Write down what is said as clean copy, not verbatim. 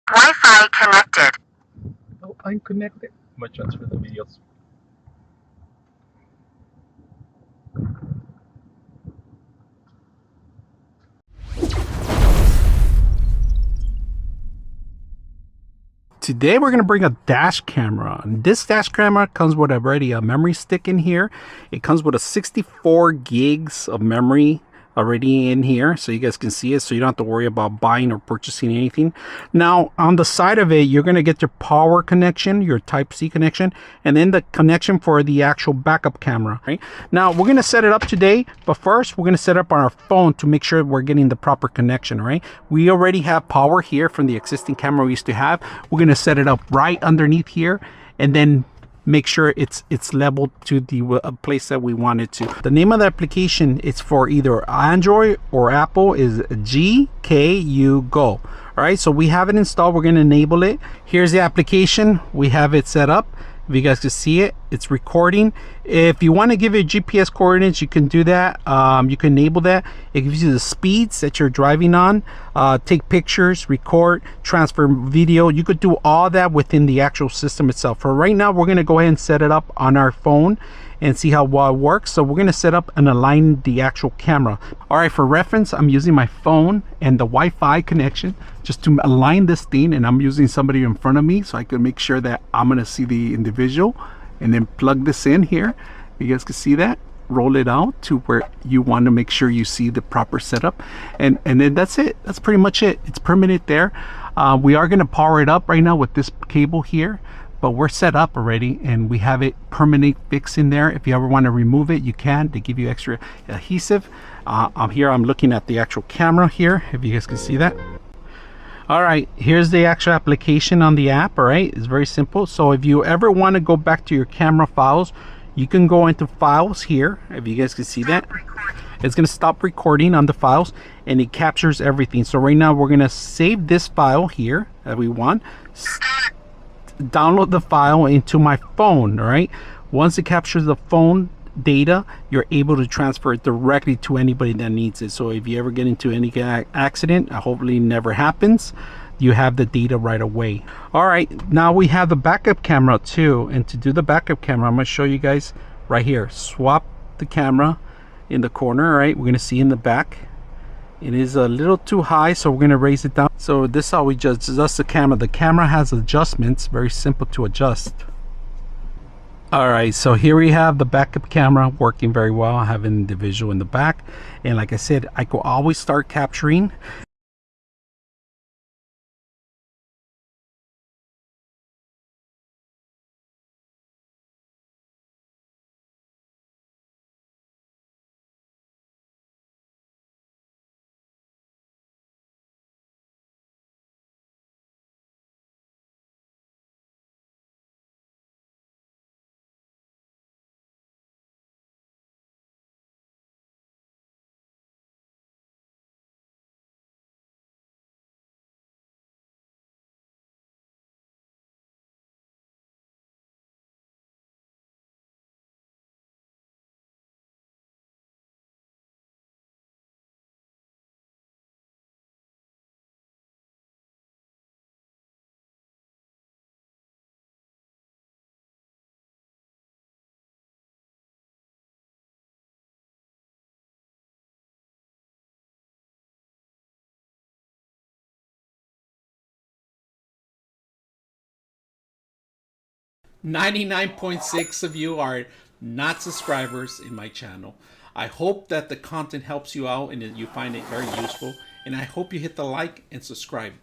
Wi-Fi connected. Oh, I'm connected. I'm gonna transfer the videos. Today we're going to bring a dash camera. And this dash camera comes with already a memory stick in here. It comes with a 64 gigs of memory already in here, so you guys can see it, so you don't have to worry about buying or purchasing anything. Now on the side of it, you're going to get your power connection, your Type-C connection, and then the connection for the actual backup camera. Right now we're going to set it up today, but first we're going to set up on our phone to make sure we're getting the proper connection. Right, we already have power here from the existing camera we used to have. We're going to set it up right underneath here, and then make sure it's leveled to the place that we want it to. The name of the application, it's for either Android or Apple, is GKU Go. All right, so we have it installed. We're going to enable it. Here's the application. We have it set up. If you guys can see it, it's recording. If you want to give it GPS coordinates, you can do that. You can enable that. It gives you the speeds that you're driving on, take pictures, record, transfer video. You could do all that within the actual system itself. For right now, we're going to go ahead and set it up on our phone and see how well it works. So we're going to set up and align the actual camera. All right, for reference, I'm using my phone and the Wi-Fi connection just to align this thing, and I'm using somebody in front of me so I can make sure that I'm going to see the individual, and then plug this in here. You guys can see that. Roll it out to where you want to make sure you see the proper setup, and then that's it. That's pretty much it. It's permanent there. We are going to power it up right now with this cable here, but we're set up already and we have it permanently fixed in there. If you ever want to remove it, you can. They give you extra adhesive. I'm looking at the actual camera here, if you guys can see that. All right, here's the actual application on the app. All right, it's very simple. So if you ever want to go back to your camera files, you can go into files here. If you guys can see that, it's going to stop recording on the files and it captures everything. So right now we're going to save this file here that we want, download the file into my phone. All right, once it captures the phone data, you're able to transfer it directly to anybody that needs it. So if you ever get into any accident, hopefully never happens, you have the data right away. All right, now we have the backup camera too, and to do the backup camera, I'm going to show you guys right here. Swap the camera in the corner. All right, we're going to see in the back it is a little too high, so we're going to raise it down. So this is how we just adjust the camera. The camera has adjustments, very simple to adjust. All right, so here we have the backup camera working very well, having the visual in the back, and like I said, I could always start capturing. .6 of you are not subscribers in my channel. I hope that the content helps you out and that you find it very useful, and I hope you hit the like and subscribe.